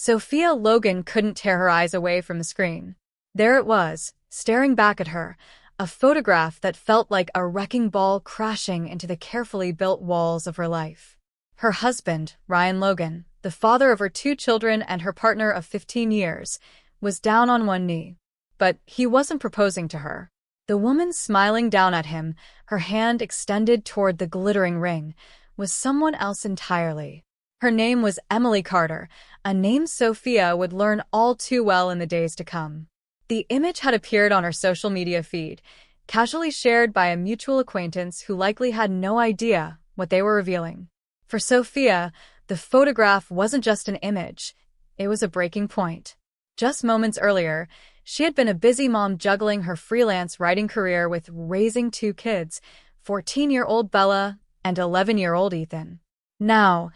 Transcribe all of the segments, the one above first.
Sophia Logan couldn't tear her eyes away from the screen. There it was, staring back at her, a photograph that felt like a wrecking ball crashing into the carefully built walls of her life. Her husband, Ryan Logan, the father of her 2 children and her partner of 15 years, was down on one knee. But he wasn't proposing to her. The woman smiling down at him, her hand extended toward the glittering ring, was someone else entirely. Her name was Emily Carter, a name Sophia would learn all too well in the days to come. The image had appeared on her social media feed, casually shared by a mutual acquaintance who likely had no idea what they were revealing. For Sophia, the photograph wasn't just an image, it was a breaking point. Just moments earlier, she had been a busy mom juggling her freelance writing career with raising 2 kids, 14-year-old Bella and 11-year-old Ethan. Now,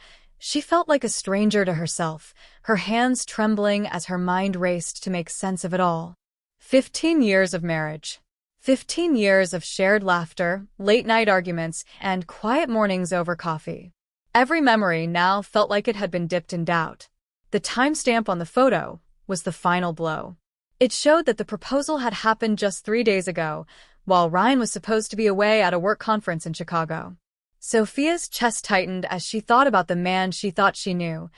she felt like a stranger to herself, her hands trembling as her mind raced to make sense of it all. 15 years of marriage. 15 years of shared laughter, late-night arguments, and quiet mornings over coffee. Every memory now felt like it had been dipped in doubt. The timestamp on the photo was the final blow. It showed that the proposal had happened just 3 days ago, while Ryan was supposed to be away at a work conference in Chicago. Sophia's chest tightened as she thought about the man she thought she knew,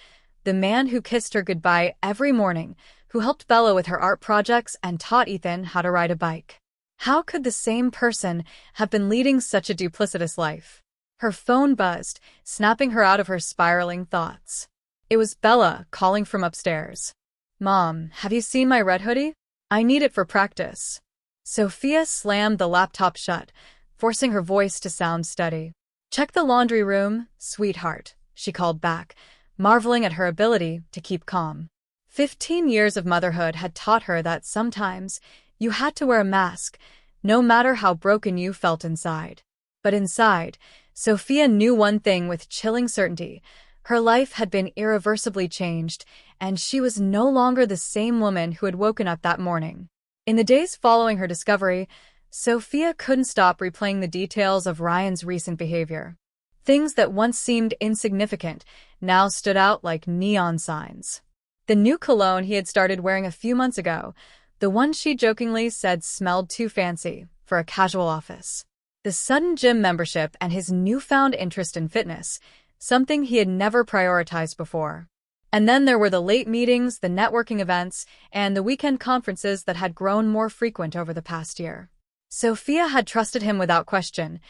the man who kissed her goodbye every morning, who helped Bella with her art projects and taught Ethan how to ride a bike. How could the same person have been leading such a duplicitous life? Her phone buzzed, snapping her out of her spiraling thoughts. It was Bella calling from upstairs. "Mom, have you seen my red hoodie? I need it for practice." Sophia slammed the laptop shut, forcing her voice to sound steady. "Check the laundry room, sweetheart," she called back, marveling at her ability to keep calm. 15 years of motherhood had taught her that sometimes you had to wear a mask, no matter how broken you felt inside. But inside, Sophia knew one thing with chilling certainty. Her life had been irreversibly changed, and she was no longer the same woman who had woken up that morning. In the days following her discovery, Sophia couldn't stop replaying the details of Ryan's recent behavior. Things that once seemed insignificant now stood out like neon signs. The new cologne he had started wearing a few months ago, the one she jokingly said smelled too fancy for a casual office. The sudden gym membership and his newfound interest in fitness, something he had never prioritized before. And then there were the late meetings, the networking events, and the weekend conferences that had grown more frequent over the past year. Sophia had trusted him without question,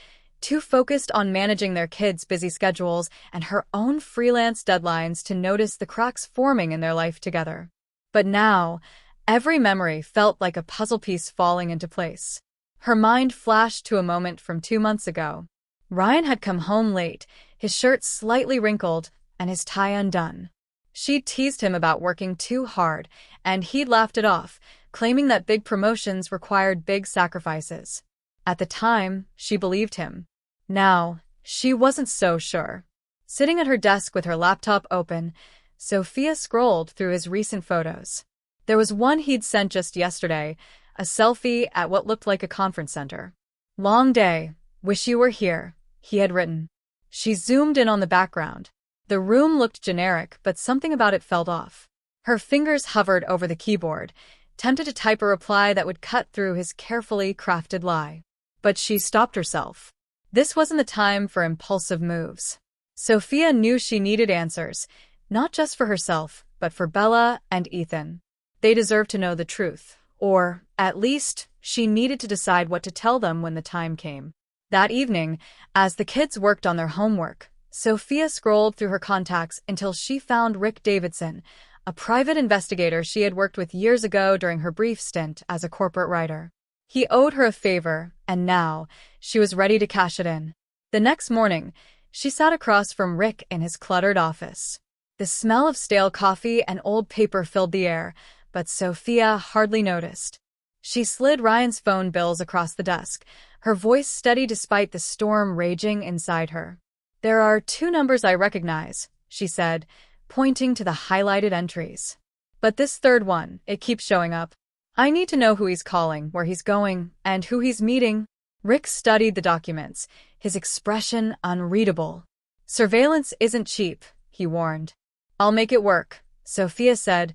too focused on managing their kids' busy schedules and her own freelance deadlines to notice the cracks forming in their life together. But now, every memory felt like a puzzle piece falling into place. Her mind flashed to a moment from 2 months ago. Ryan had come home late, his shirt slightly wrinkled and his tie undone. She'd teased him about working too hard, and he'd laughed it off, claiming that big promotions required big sacrifices. At the time, she believed him. Now, she wasn't so sure. Sitting at her desk with her laptop open, Sophia scrolled through his recent photos. There was one he'd sent just yesterday, a selfie at what looked like a conference center. "Long day. Wish you were here," he had written. She zoomed in on the background. The room looked generic, but something about it felt off. Her fingers hovered over the keyboard, tempted to type a reply that would cut through his carefully crafted lie. But she stopped herself. This wasn't the time for impulsive moves. Sophia knew she needed answers, not just for herself, but for Bella and Ethan. They deserved to know the truth, or, at least, she needed to decide what to tell them when the time came. That evening, as the kids worked on their homework, Sophia scrolled through her contacts until she found Rick Davidson, a private investigator she had worked with years ago during her brief stint as a corporate writer. He owed her a favor, and now, she was ready to cash it in. The next morning, she sat across from Rick in his cluttered office. The smell of stale coffee and old paper filled the air, but Sophia hardly noticed. She slid Ryan's phone bills across the desk, her voice steady despite the storm raging inside her. "There are 2 numbers I recognize," she said, pointing to the highlighted entries. "But this third one, it keeps showing up. I need to know who he's calling, where he's going, and who he's meeting." Rick studied the documents, his expression unreadable. "Surveillance isn't cheap," he warned. "I'll make it work," Sophia said,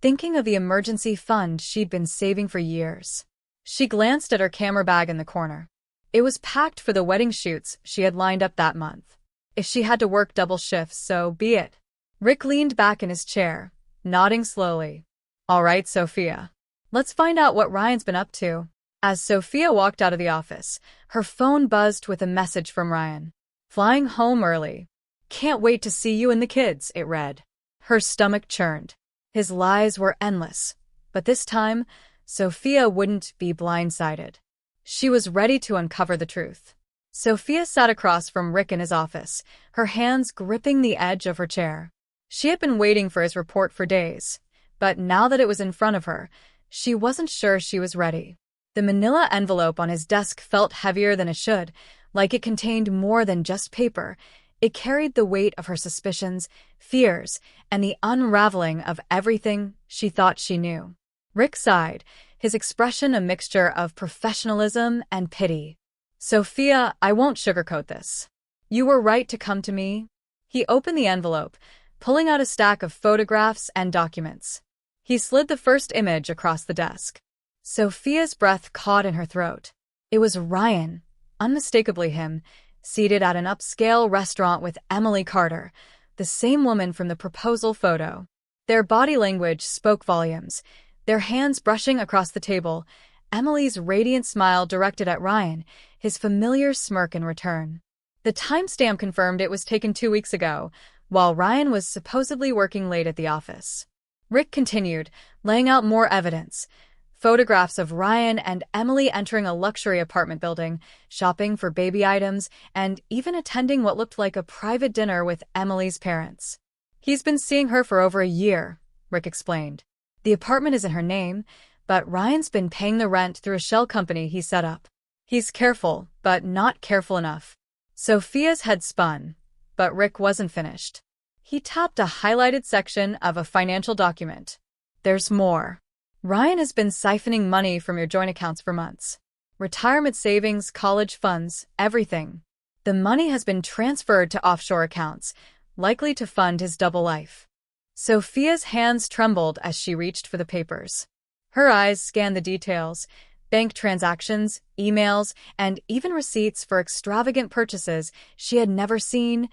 thinking of the emergency fund she'd been saving for years. She glanced at her camera bag in the corner. It was packed for the wedding shoots she had lined up that month. If she had to work double shifts, so be it. Rick leaned back in his chair, nodding slowly. All right, Sophia. Let's find out what Ryan's been up to. As Sophia walked out of the office, her phone buzzed with a message from Ryan. Flying home early. Can't wait to see you and the kids, it read. Her stomach churned. His lies were endless, but this time, Sophia wouldn't be blindsided. She was ready to uncover the truth. Sophia sat across from Rick in his office, her hands gripping the edge of her chair. She had been waiting for his report for days, but now that it was in front of her, she wasn't sure she was ready. The manila envelope on his desk felt heavier than it should, like it contained more than just paper. It carried the weight of her suspicions, fears, and the unraveling of everything she thought she knew. Rick sighed, his expression a mixture of professionalism and pity. Sophia, I won't sugarcoat this. You were right to come to me. He opened the envelope, pulling out a stack of photographs and documents. He slid the first image across the desk. Sophia's breath caught in her throat. It was Ryan, unmistakably him, seated at an upscale restaurant with Emily Carter, the same woman from the proposal photo. Their body language spoke volumes, their hands brushing across the table, Emily's radiant smile directed at Ryan, his familiar smirk in return. The timestamp confirmed it was taken 2 weeks ago, while Ryan was supposedly working late at the office. Rick continued, laying out more evidence. Photographs of Ryan and Emily entering a luxury apartment building, shopping for baby items, and even attending what looked like a private dinner with Emily's parents. He's been seeing her for over a year, Rick explained. The apartment is in her name, but Ryan's been paying the rent through a shell company he set up. He's careful, but not careful enough. Sophia's head spun, but Rick wasn't finished. He tapped a highlighted section of a financial document. There's more. Ryan has been siphoning money from your joint accounts for months. Retirement savings, college funds, everything. The money has been transferred to offshore accounts, likely to fund his double life. Sophia's hands trembled as she reached for the papers. Her eyes scanned the details, bank transactions, emails, and even receipts for extravagant purchases she had never seen,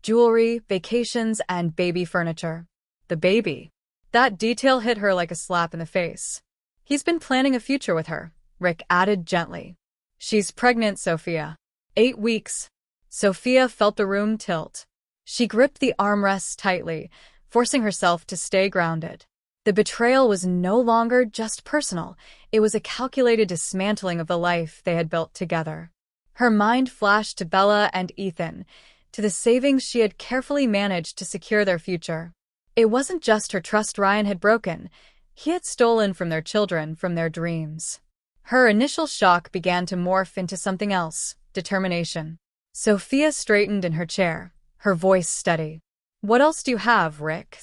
jewelry, vacations, and baby furniture. The baby. That detail hit her like a slap in the face. He's been planning a future with her, Rick added gently. She's pregnant, Sophia. 8 weeks. Sophia felt the room tilt. She gripped the armrests tightly, forcing herself to stay grounded. The betrayal was no longer just personal. It was a calculated dismantling of the life they had built together. Her mind flashed to Bella and Ethan, to the savings she had carefully managed to secure their future. It wasn't just her trust Ryan had broken. He had stolen from their children, from their dreams. Her initial shock began to morph into something else, determination. Sophia straightened in her chair, her voice steady. What else do you have, Rick?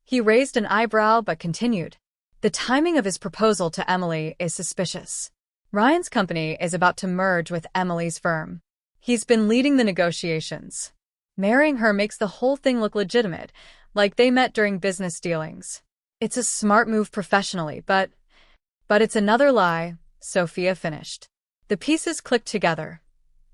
He raised an eyebrow but continued. The timing of his proposal to Emily is suspicious. Ryan's company is about to merge with Emily's firm. He's been leading the negotiations. Marrying her makes the whole thing look legitimate, like they met during business dealings. It's a smart move professionally, but it's another lie, Sophia finished. The pieces clicked together.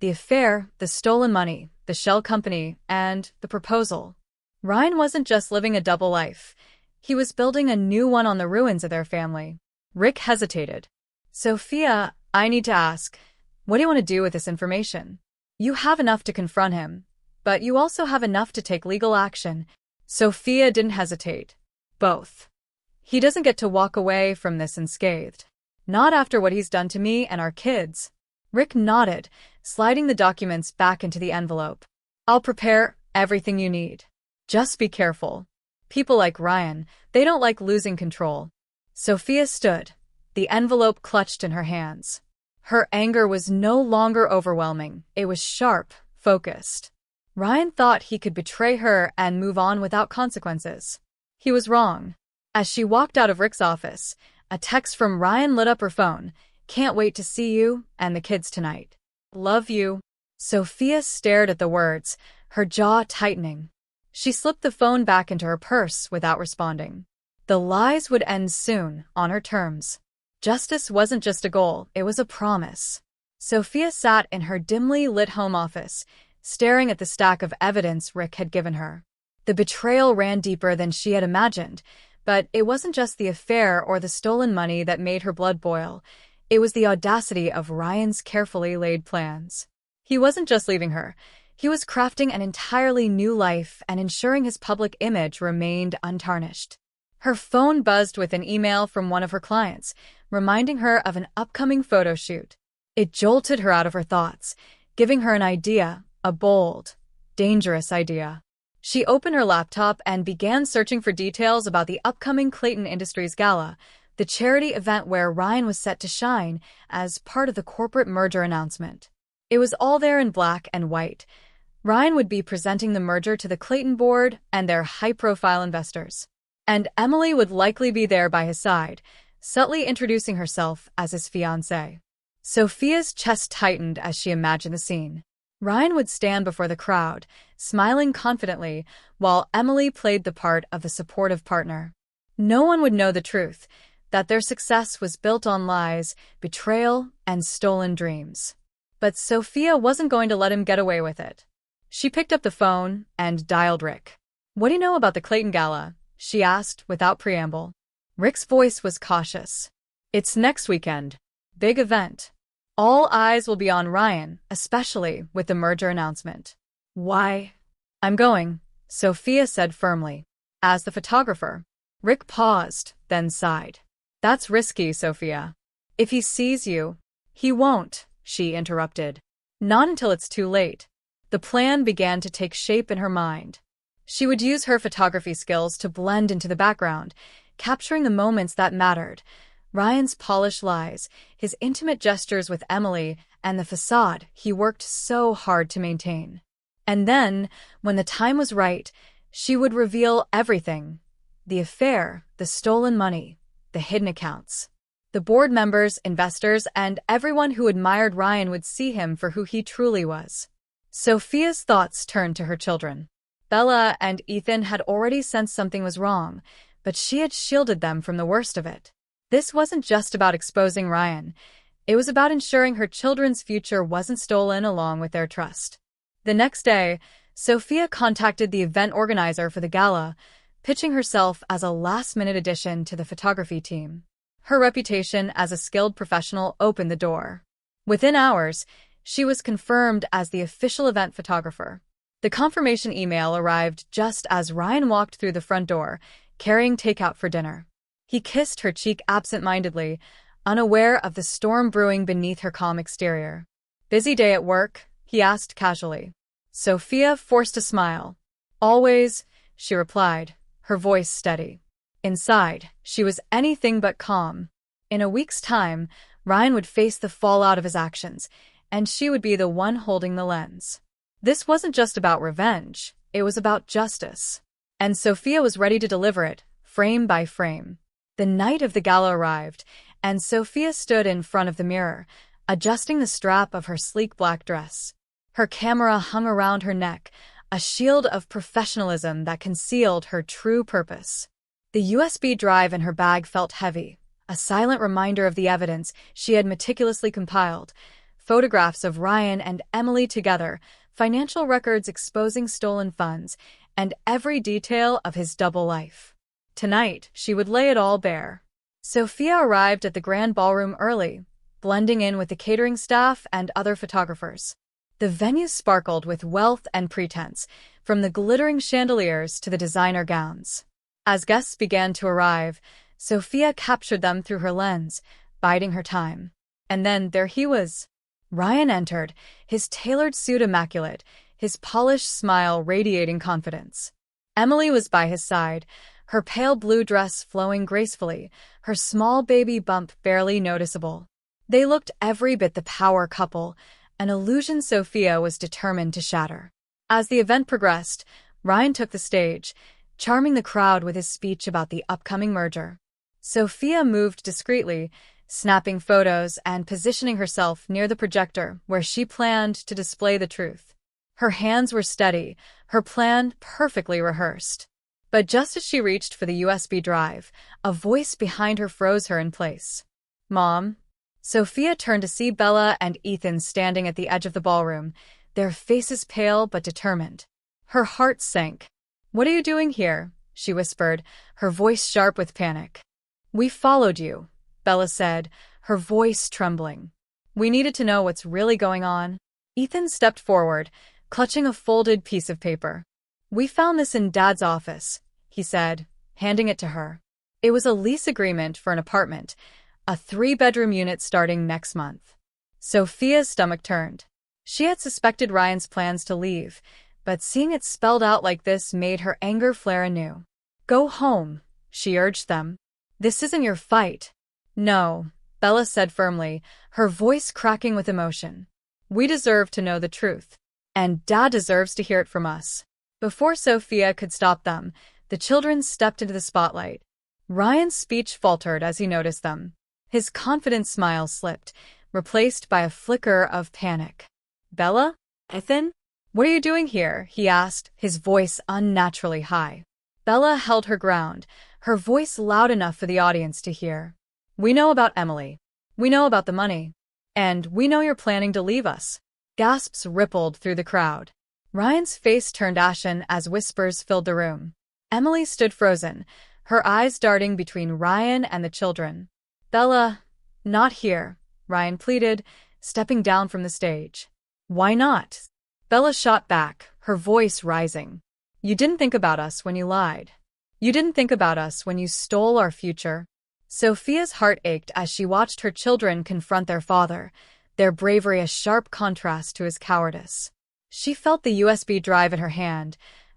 The affair, the stolen money, the shell company, and the proposal. Ryan wasn't just living a double life. He was building a new one on the ruins of their family. Rick hesitated. Sophia, I need to ask, what do you want to do with this information? You have enough to confront him, but you also have enough to take legal action. Sophia didn't hesitate. Both. He doesn't get to walk away from this unscathed. Not after what he's done to me and our kids. Rick nodded, sliding the documents back into the envelope. I'll prepare everything you need. Just be careful. People like Ryan, they don't like losing control. Sophia stood, the envelope clutched in her hands. Her anger was no longer overwhelming. It was sharp, focused. Ryan thought he could betray her and move on without consequences. He was wrong. As she walked out of Rick's office, a text from Ryan lit up her phone. Can't wait to see you and the kids tonight. Love you. Sophia stared at the words, her jaw tightening. She slipped the phone back into her purse without responding. The lies would end soon, on her terms. Justice wasn't just a goal, it was a promise. Sophia sat in her dimly lit home office, staring at the stack of evidence Rick had given her. The betrayal ran deeper than she had imagined, but it wasn't just the affair or the stolen money that made her blood boil. It was the audacity of Ryan's carefully laid plans. He wasn't just leaving her. He was crafting an entirely new life and ensuring his public image remained untarnished. Her phone buzzed with an email from one of her clients, reminding her of an upcoming photo shoot. It jolted her out of her thoughts, giving her an idea, a bold, dangerous idea. She opened her laptop and began searching for details about the upcoming Clayton Industries Gala, the charity event where Ryan was set to shine as part of the corporate merger announcement. It was all there in black and white. Ryan would be presenting the merger to the Clayton board and their high-profile investors. And Emily would likely be there by his side, subtly introducing herself as his fiancée. Sophia's chest tightened as she imagined the scene. Ryan would stand before the crowd, smiling confidently, while Emily played the part of the supportive partner. No one would know the truth, that their success was built on lies, betrayal, and stolen dreams. But Sophia wasn't going to let him get away with it. She picked up the phone and dialed Rick. "What do you know about the Clayton Gala?" she asked without preamble. Rick's voice was cautious. "It's next weekend. Big event. All eyes will be on Ryan, especially with the merger announcement." "Why?" "I'm going," Sophia said firmly. "As the photographer." Rick paused, then sighed. "That's risky, Sophia. If he sees you—" "He won't," she interrupted. "Not until it's too late." The plan began to take shape in her mind. She would use her photography skills to blend into the background, capturing the moments that mattered. Ryan's polished lies, his intimate gestures with Emily, and the facade he worked so hard to maintain. And then, when the time was right, she would reveal everything. The affair, the stolen money, the hidden accounts. The board members, investors, and everyone who admired Ryan would see him for who he truly was. Sophia's thoughts turned to her children. Bella and Ethan had already sensed something was wrong, but she had shielded them from the worst of it. This wasn't just about exposing Ryan. It was about ensuring her children's future wasn't stolen along with their trust. The next day, Sophia contacted the event organizer for the gala, pitching herself as a last-minute addition to the photography team. Her reputation as a skilled professional opened the door. Within hours, she was confirmed as the official event photographer. The confirmation email arrived just as Ryan walked through the front door, carrying takeout for dinner. He kissed her cheek absent-mindedly, unaware of the storm brewing beneath her calm exterior. "Busy day at work?" he asked casually. Sophia forced a smile. "Always," she replied, her voice steady. Inside, she was anything but calm. In a week's time, Ryan would face the fallout of his actions, and she would be the one holding the lens. This wasn't just about revenge, it was about justice. And Sophia was ready to deliver it, frame by frame. The night of the gala arrived, and Sophia stood in front of the mirror, adjusting the strap of her sleek black dress. Her camera hung around her neck, a shield of professionalism that concealed her true purpose. The USB drive in her bag felt heavy, a silent reminder of the evidence she had meticulously compiled. Photographs of Ryan and Emily together, financial records exposing stolen funds, and every detail of his double life. Tonight, she would lay it all bare. Sophia arrived at the grand ballroom early, blending in with the catering staff and other photographers. The venue sparkled with wealth and pretense, from the glittering chandeliers to the designer gowns. As guests began to arrive, Sophia captured them through her lens, biding her time. And then there he was. Ryan entered, his tailored suit immaculate, his polished smile radiating confidence. Emily was by his side, her pale blue dress flowing gracefully, her small baby bump barely noticeable. They looked every bit the power couple, an illusion Sophia was determined to shatter. As the event progressed, Ryan took the stage, charming the crowd with his speech about the upcoming merger. Sophia moved discreetly, snapping photos and positioning herself near the projector where she planned to display the truth. Her hands were steady, her plan perfectly rehearsed. But just as she reached for the USB drive, a voice behind her froze her in place. "Mom?" Sophia turned to see Bella and Ethan standing at the edge of the ballroom, their faces pale but determined. Her heart sank. "What are you doing here?" she whispered, her voice sharp with panic. "We followed you," Bella said, her voice trembling. "We needed to know what's really going on." Ethan stepped forward, clutching a folded piece of paper. "We found this in Dad's office," he said, handing it to her. It was a lease agreement for an apartment, a 3-bedroom unit starting next month. Sophia's stomach turned. She had suspected Ryan's plans to leave, but seeing it spelled out like this made her anger flare anew. "Go home," she urged them. "This isn't your fight." "No," Bella said firmly, her voice cracking with emotion. "We deserve to know the truth. And Dad deserves to hear it from us." Before Sophia could stop them, the children stepped into the spotlight. Ryan's speech faltered as he noticed them. His confident smile slipped, replaced by a flicker of panic. "Bella? Ethan? What are you doing here?" he asked, his voice unnaturally high. Bella held her ground, her voice loud enough for the audience to hear. "We know about Emily. We know about the money. And we know you're planning to leave us." Gasps rippled through the crowd. Ryan's face turned ashen as whispers filled the room. Emily stood frozen, her eyes darting between Ryan and the children. "Bella, not here," Ryan pleaded, stepping down from the stage. "Why not?" Bella shot back, her voice rising. "You didn't think about us when you lied. You didn't think about us when you stole our future." Sophia's heart ached as she watched her children confront their father, their bravery a sharp contrast to his cowardice. She felt the USB drive in her hand,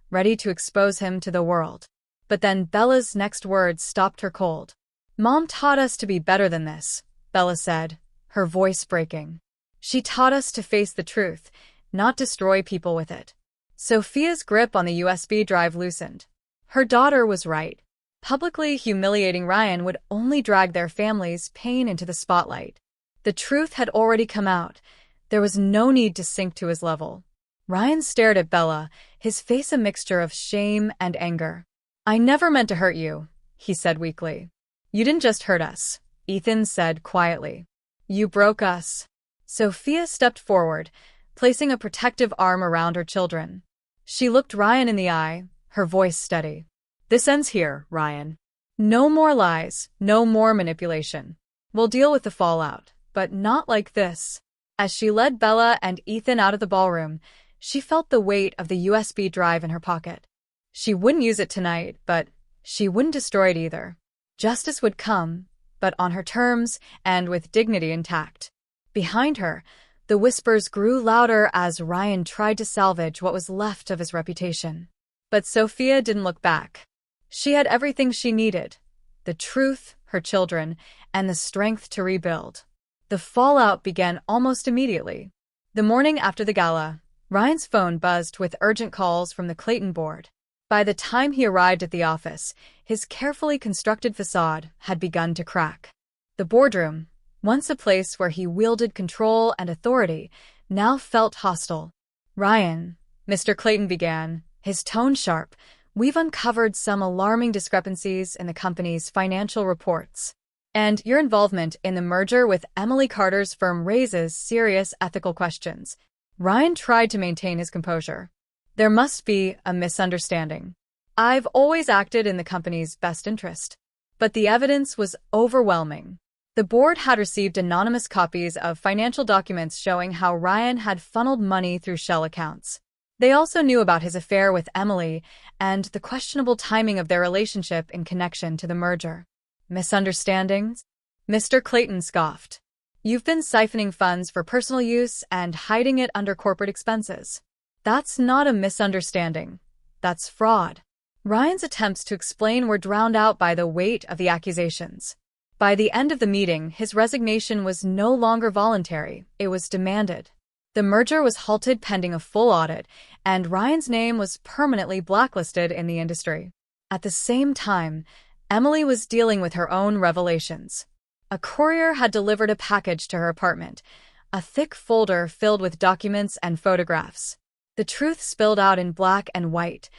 ready to expose him to the world. But then Bella's next words stopped her cold. "Mom taught us to be better than this," Bella said, her voice breaking. "She taught us to face the truth, not destroy people with it." Sophia's grip on the USB drive loosened. Her daughter was right. Publicly humiliating Ryan would only drag their family's pain into the spotlight. The truth had already come out. There was no need to sink to his level. Ryan stared at Bella, his face a mixture of shame and anger. "I never meant to hurt you," he said weakly. "You didn't just hurt us," Ethan said quietly. "You broke us." Sophia stepped forward, placing a protective arm around her children. She looked Ryan in the eye, her voice steady. "This ends here, Ryan. No more lies, no more manipulation. We'll deal with the fallout, but not like this." As she led Bella and Ethan out of the ballroom, she felt the weight of the USB drive in her pocket. She wouldn't use it tonight, but she wouldn't destroy it either. Justice would come, but on her terms and with dignity intact. Behind her, the whispers grew louder as Ryan tried to salvage what was left of his reputation. But Sophia didn't look back. She had everything she needed: the truth, her children, and the strength to rebuild. The fallout began almost immediately. The morning after the gala, Ryan's phone buzzed with urgent calls from the Clayton board. By the time he arrived at the office, his carefully constructed facade had begun to crack. The boardroom, once a place where he wielded control and authority, now felt hostile. "Ryan," Mr. Clayton began, his tone sharp, "we've uncovered some alarming discrepancies in the company's financial reports. And your involvement in the merger with Emily Carter's firm raises serious ethical questions." Ryan tried to maintain his composure. "There must be a misunderstanding. I've always acted in the company's best interest." But the evidence was overwhelming. The board had received anonymous copies of financial documents showing how Ryan had funneled money through shell accounts. They also knew about his affair with Emily and the questionable timing of their relationship in connection to the merger. "Misunderstandings?" Mr. Clayton scoffed. "You've been siphoning funds for personal use and hiding it under corporate expenses. That's not a misunderstanding. That's fraud." Ryan's attempts to explain were drowned out by the weight of the accusations. By the end of the meeting, his resignation was no longer voluntary, it was demanded. The merger was halted pending a full audit, and Ryan's name was permanently blacklisted in the industry. At the same time, Emily was dealing with her own revelations. A courier had delivered a package to her apartment, a thick folder filled with documents and photographs. The truth spilled out in black and white.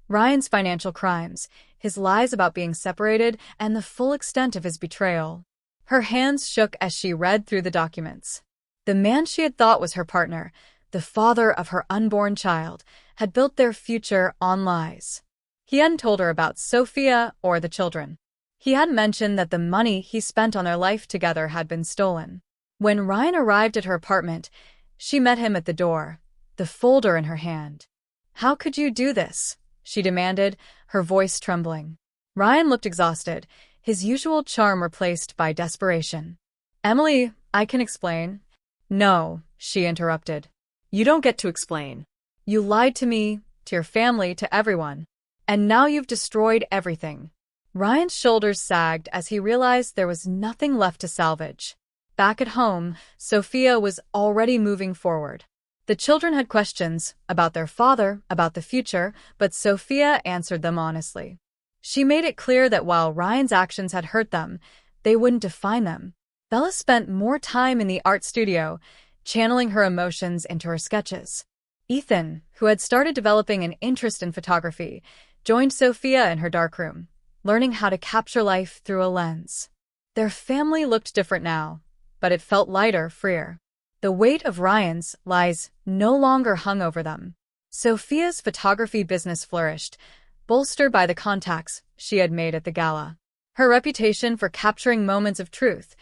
Ryan's financial crimes, his lies about being separated, and the full extent of his betrayal. Her hands shook as she read through the documents. The man she had thought was her partner, the father of her unborn child, had built their future on lies. He hadn't told her about Sophia or the children. He hadn't mentioned that the money he spent on their life together had been stolen. When Ryan arrived at her apartment, she met him at the door, the folder in her hand. "How could you do this?" she demanded, her voice trembling. Ryan looked exhausted, his usual charm replaced by desperation. "Emily, I can explain." "No," she interrupted. "You don't get to explain. You lied to me, to your family, to everyone. And now you've destroyed everything." Ryan's shoulders sagged as he realized there was nothing left to salvage. Back at home, Sophia was already moving forward. The children had questions about their father, about the future, but Sophia answered them honestly. She made it clear that while Ryan's actions had hurt them, they wouldn't define them. Bella spent more time in the art studio, channeling her emotions into her sketches. Ethan, who had started developing an interest in photography, joined Sophia in her darkroom, learning how to capture life through a lens. Their family looked different now, but it felt lighter, freer. The weight of Ryan's lies no longer hung over them. Sophia's photography business flourished, bolstered by the contacts she had made at the gala. Her reputation for capturing moments of truth,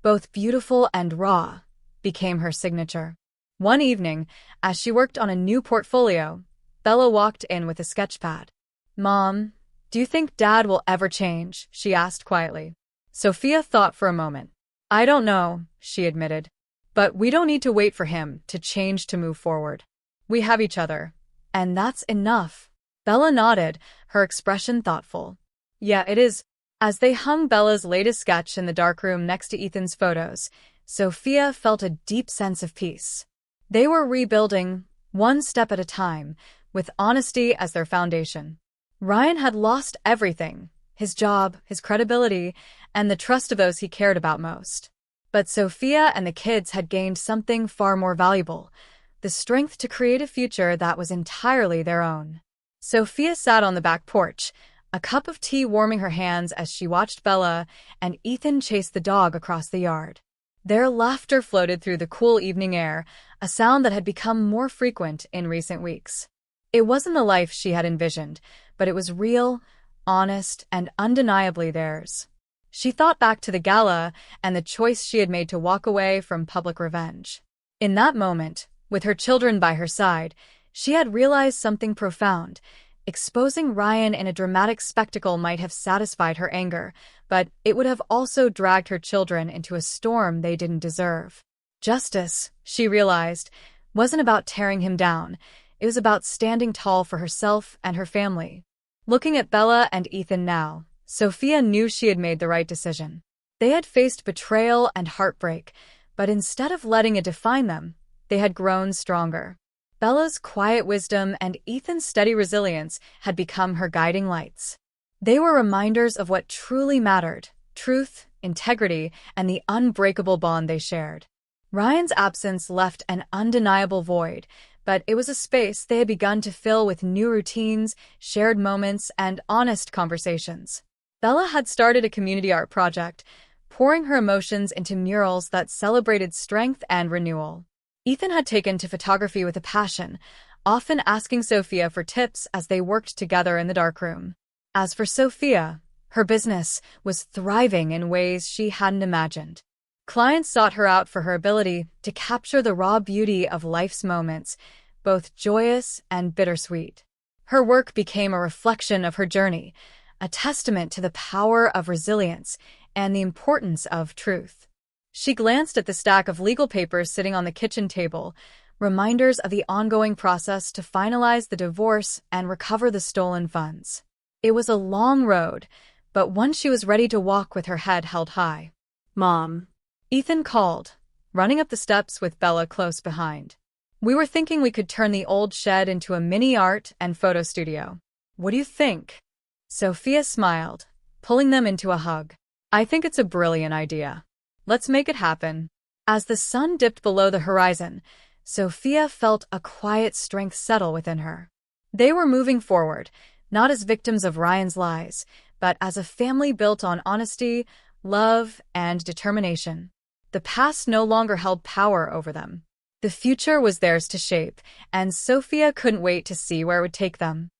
both beautiful and raw, became her signature. One evening, as she worked on a new portfolio, Bella walked in with a sketchpad. "Mom, do you think Dad will ever change?" she asked quietly. Sophia thought for a moment. "I don't know," she admitted. "But we don't need to wait for him to change to move forward. We have each other, and that's enough." Bella nodded, her expression thoughtful. "Yeah, it is." As they hung Bella's latest sketch in the darkroom next to Ethan's photos, Sophia felt a deep sense of peace. They were rebuilding, one step at a time, with honesty as their foundation. Ryan had lost everything: his job, his credibility, and the trust of those he cared about most. But Sophia and the kids had gained something far more valuable: the strength to create a future that was entirely their own. Sophia sat on the back porch, a cup of tea warming her hands as she watched Bella and Ethan chase the dog across the yard. Their laughter floated through the cool evening air, a sound that had become more frequent in recent weeks. It wasn't the life she had envisioned, but it was real, honest, and undeniably theirs. She thought back to the gala and the choice she had made to walk away from public revenge. In that moment, with her children by her side, she had realized something profound. Exposing Ryan in a dramatic spectacle might have satisfied her anger, but it would have also dragged her children into a storm they didn't deserve. Justice, she realized, wasn't about tearing him down. It was about standing tall for herself and her family. Looking at Bella and Ethan now, Sophia knew she had made the right decision. They had faced betrayal and heartbreak, but instead of letting it define them, they had grown stronger. Bella's quiet wisdom and Ethan's steady resilience had become her guiding lights. They were reminders of what truly mattered: truth, integrity, and the unbreakable bond they shared. Ryan's absence left an undeniable void, but it was a space they had begun to fill with new routines, shared moments, and honest conversations. Bella had started a community art project, pouring her emotions into murals that celebrated strength and renewal. Ethan had taken to photography with a passion, often asking Sophia for tips as they worked together in the darkroom. As for Sophia, her business was thriving in ways she hadn't imagined. Clients sought her out for her ability to capture the raw beauty of life's moments, both joyous and bittersweet. Her work became a reflection of her journey, a testament to the power of resilience and the importance of truth. She glanced at the stack of legal papers sitting on the kitchen table, reminders of the ongoing process to finalize the divorce and recover the stolen funds. It was a long road, but one she was ready to walk with her head held high. "Mom," Ethan called, running up the steps with Bella close behind. "We were thinking we could turn the old shed into a mini art and photo studio. What do you think?" Sophia smiled, pulling them into a hug. "I think it's a brilliant idea. Let's make it happen." As the sun dipped below the horizon, Sophia felt a quiet strength settle within her. They were moving forward, not as victims of Ryan's lies, but as a family built on honesty, love, and determination. The past no longer held power over them. The future was theirs to shape, and Sophia couldn't wait to see where it would take them.